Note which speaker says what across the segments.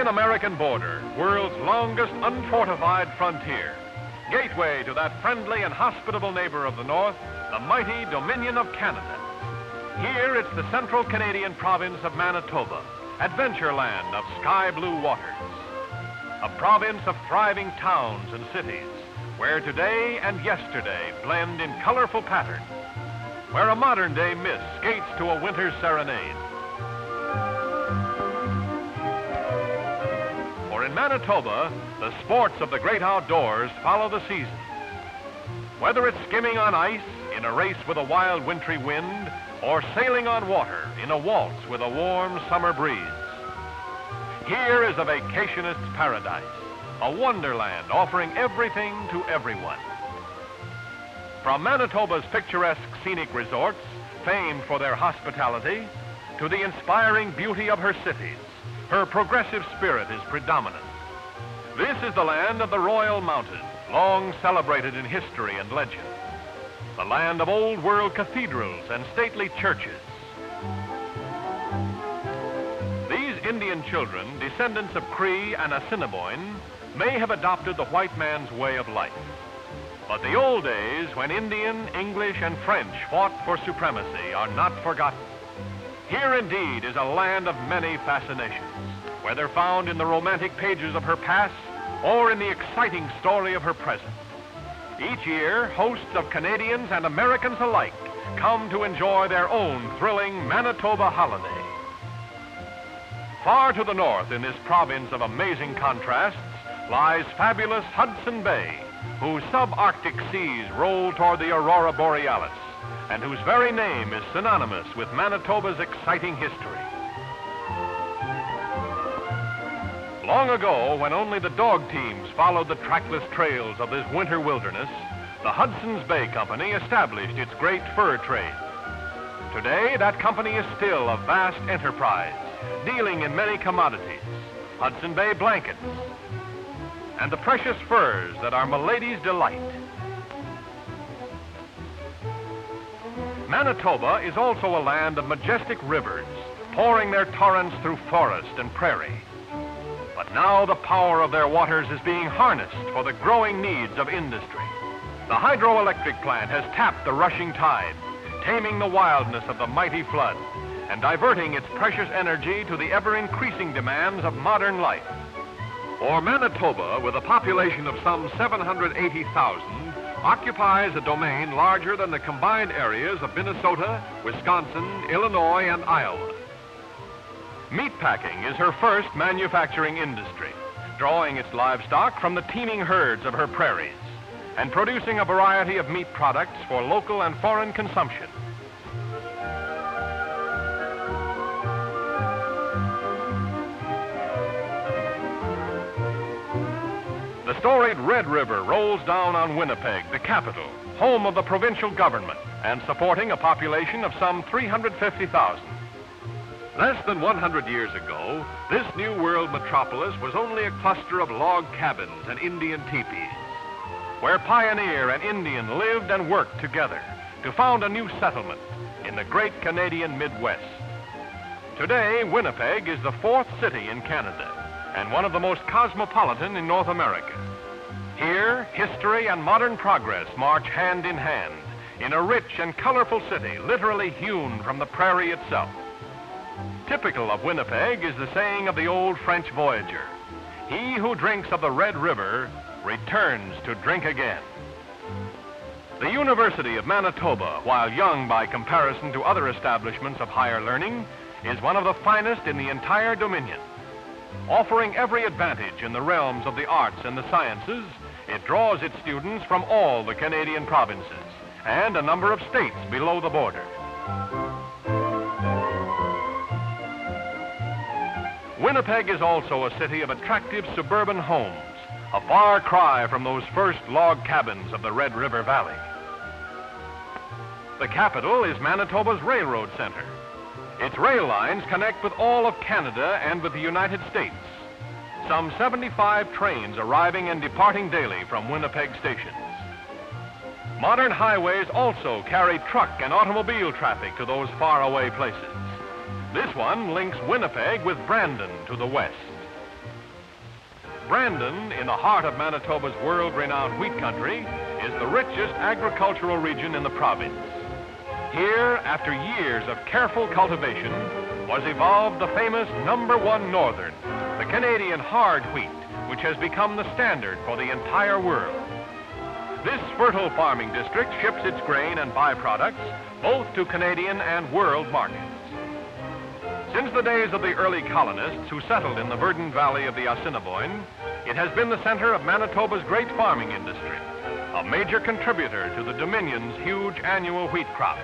Speaker 1: Pan-American border, world's longest unfortified frontier, gateway to that friendly and hospitable neighbor of the North, the mighty Dominion of Canada. Here it's the central Canadian province of Manitoba, adventure land of sky-blue waters. A province of thriving towns and cities, where today and yesterday blend in colorful patterns, where a modern-day mist skates to a winter's serenade. For in Manitoba, the sports of the great outdoors follow the seasons. Whether it's skimming on ice in a race with a wild wintry wind, or sailing on water in a waltz with a warm summer breeze. Here is a vacationist's paradise, a wonderland offering everything to everyone. From Manitoba's picturesque scenic resorts, famed for their hospitality, to the inspiring beauty of her cities, her progressive spirit is predominant. This is the land of the Royal Mounted, long celebrated in history and legend. The land of old world cathedrals and stately churches. These Indian children, descendants of Cree and Assiniboine, may have adopted the white man's way of life. But the old days when Indian, English, and French fought for supremacy are not forgotten. Here indeed is a land of many fascinations, whether found in the romantic pages of her past or in the exciting story of her present. Each year, hosts of Canadians and Americans alike come to enjoy their own thrilling Manitoba holiday. Far to the north in this province of amazing contrasts lies fabulous Hudson Bay, whose subarctic seas roll toward the aurora borealis, and whose very name is synonymous with Manitoba's exciting history. Long ago, when only the dog teams followed the trackless trails of this winter wilderness, the Hudson's Bay Company established its great fur trade. Today, that company is still a vast enterprise, dealing in many commodities, Hudson Bay blankets, and the precious furs that are Milady's delight. Manitoba is also a land of majestic rivers, pouring their torrents through forest and prairie. But now the power of their waters is being harnessed for the growing needs of industry. The hydroelectric plant has tapped the rushing tide, taming the wildness of the mighty flood, and diverting its precious energy to the ever-increasing demands of modern life. For Manitoba, with a population of some 780,000, occupies a domain larger than the combined areas of Minnesota, Wisconsin, Illinois, and Iowa. Meatpacking is her first manufacturing industry, drawing its livestock from the teeming herds of her prairies and producing a variety of meat products for local and foreign consumption. The storied Red River rolls down on Winnipeg, the capital, home of the provincial government, and supporting a population of some 350,000. Less than 100 years ago, this new world metropolis was only a cluster of log cabins and Indian teepees, where pioneer and Indian lived and worked together to found a new settlement in the great Canadian Midwest. Today, Winnipeg is the fourth city in Canada and one of the most cosmopolitan in North America. Here, history and modern progress march hand in hand in a rich and colorful city literally hewn from the prairie itself. Typical of Winnipeg is the saying of the old French voyager, "He who drinks of the Red River returns to drink again." The University of Manitoba, while young by comparison to other establishments of higher learning, is one of the finest in the entire Dominion. Offering every advantage in the realms of the arts and the sciences, it draws its students from all the Canadian provinces and a number of states below the border. Winnipeg is also a city of attractive suburban homes, a far cry from those first log cabins of the Red River Valley. The capital is Manitoba's railroad center. Its rail lines connect with all of Canada and with the United States. Some 75 trains arriving and departing daily from Winnipeg stations. Modern highways also carry truck and automobile traffic to those faraway places. This one links Winnipeg with Brandon to the west. Brandon, in the heart of Manitoba's world-renowned wheat country, is the richest agricultural region in the province. Here, after years of careful cultivation, was evolved the famous #1 Northern, the Canadian hard wheat, which has become the standard for the entire world. This fertile farming district ships its grain and byproducts both to Canadian and world markets. Since the days of the early colonists who settled in the verdant valley of the Assiniboine, it has been the center of Manitoba's great farming industry, a major contributor to the Dominion's huge annual wheat crop.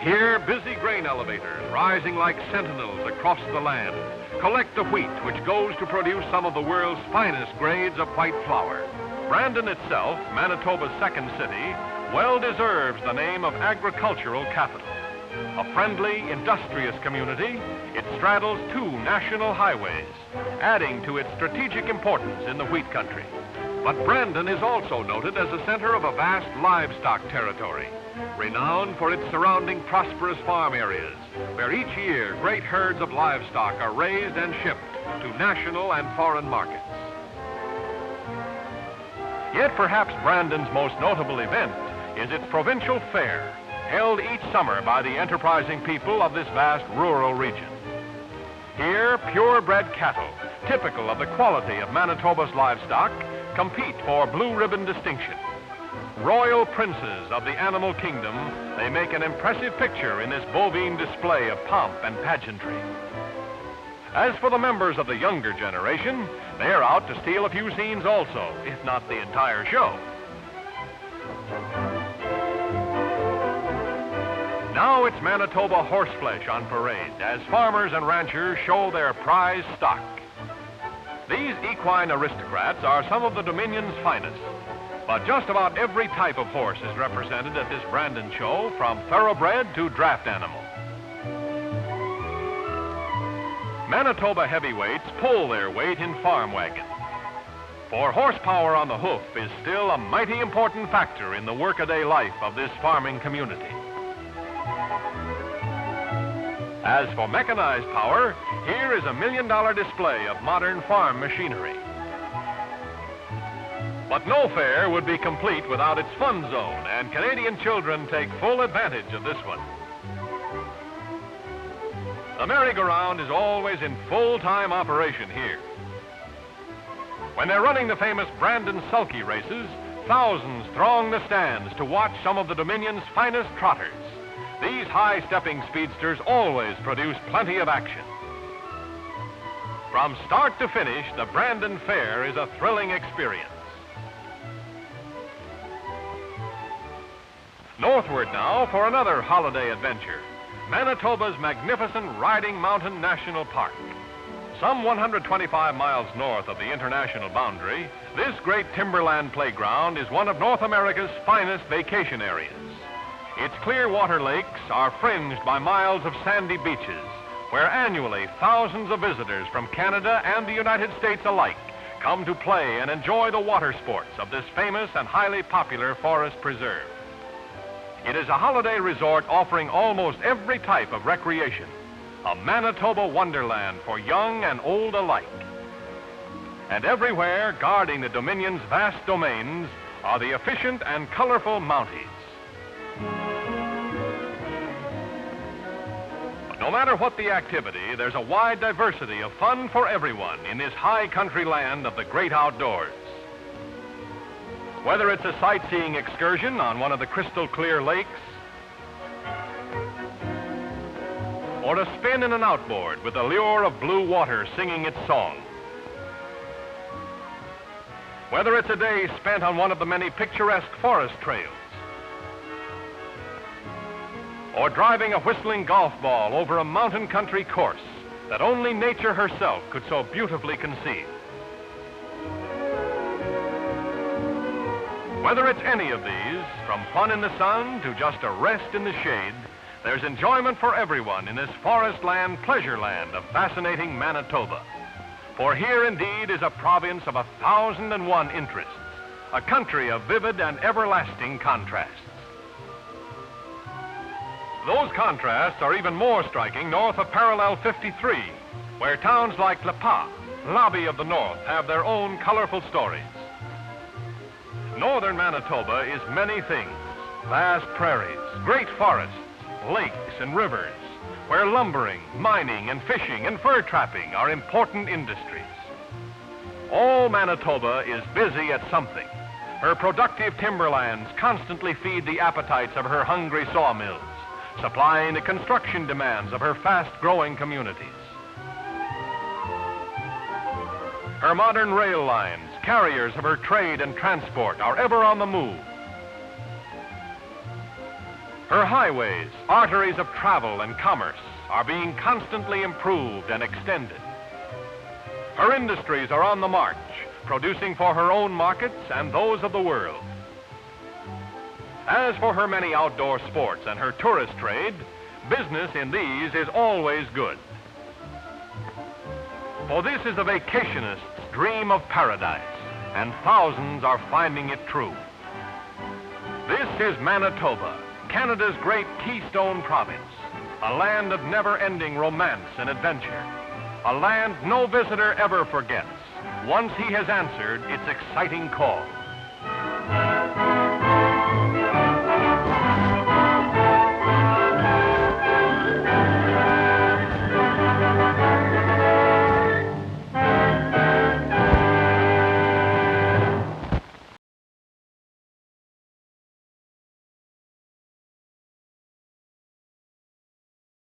Speaker 1: Here, busy grain elevators, rising like sentinels across the land, collect the wheat which goes to produce some of the world's finest grades of white flour. Brandon itself, Manitoba's second city, well deserves the name of agricultural capital. A friendly, industrious community, it straddles 2 national highways, adding to its strategic importance in the wheat country. But Brandon is also noted as the center of a vast livestock territory, renowned for its surrounding prosperous farm areas, where each year great herds of livestock are raised and shipped to national and foreign markets. Yet perhaps Brandon's most notable event is its provincial fair, held each summer by the enterprising people of this vast rural region. Here, purebred cattle, typical of the quality of Manitoba's livestock, compete for blue ribbon distinction. Royal princes of the animal kingdom, they make an impressive picture in this bovine display of pomp and pageantry. As for the members of the younger generation, they're out to steal a few scenes also, if not the entire show. Now it's Manitoba horseflesh on parade as farmers and ranchers show their prize stock. These equine aristocrats are some of the Dominion's finest, but just about every type of horse is represented at this Brandon show, from thoroughbred to draft animal. Manitoba heavyweights pull their weight in farm wagons, for horsepower on the hoof is still a mighty important factor in the workaday life of this farming community. As for mechanized power, here is a $1 million display of modern farm machinery. But no fair would be complete without its fun zone, and Canadian children take full advantage of this one. The merry-go-round is always in full-time operation here. When they're running the famous Brandon sulky races, thousands throng the stands to watch some of the Dominion's finest trotters. These high-stepping speedsters always produce plenty of action. From start to finish, the Brandon Fair is a thrilling experience. Northward now for another holiday adventure, Manitoba's magnificent Riding Mountain National Park. Some 125 miles north of the international boundary, this great timberland playground is one of North America's finest vacation areas. Its clear water lakes are fringed by miles of sandy beaches, where annually thousands of visitors from Canada and the United States alike come to play and enjoy the water sports of this famous and highly popular forest preserve. It is a holiday resort offering almost every type of recreation, a Manitoba wonderland for young and old alike. And everywhere, guarding the Dominion's vast domains, are the efficient and colorful Mounties. But no matter what the activity, there's a wide diversity of fun for everyone in this high country land of the great outdoors. Whether it's a sightseeing excursion on one of the crystal clear lakes, or a spin in an outboard with the lure of blue water singing its song. Whether it's a day spent on one of the many picturesque forest trails, or driving a whistling golf ball over a mountain country course that only nature herself could so beautifully conceive. Whether it's any of these, from fun in the sun to just a rest in the shade, there's enjoyment for everyone in this forest land, pleasure land of fascinating Manitoba. For here indeed is a province of 1,001 interests, a country of vivid and everlasting contrasts. Those contrasts are even more striking north of parallel 53, where towns like Le Pas, lobby of the North have their own colorful stories. Northern Manitoba is many things. Vast prairies, great forests, lakes and rivers, where lumbering, mining and fishing and fur trapping are important industries. All Manitoba is busy at something. Her productive timberlands constantly feed the appetites of her hungry sawmills, supplying the construction demands of her fast-growing communities. Her modern rail lines, carriers of her trade and transport, are ever on the move. Her highways, arteries of travel and commerce, are being constantly improved and extended. Her industries are on the march, producing for her own markets and those of the world. As for her many outdoor sports and her tourist trade, business in these is always good. For this is a vacationist's dream of paradise, and thousands are finding it true. This is Manitoba, Canada's great keystone province, a land of never-ending romance and adventure, a land no visitor ever forgets once he has answered its exciting call.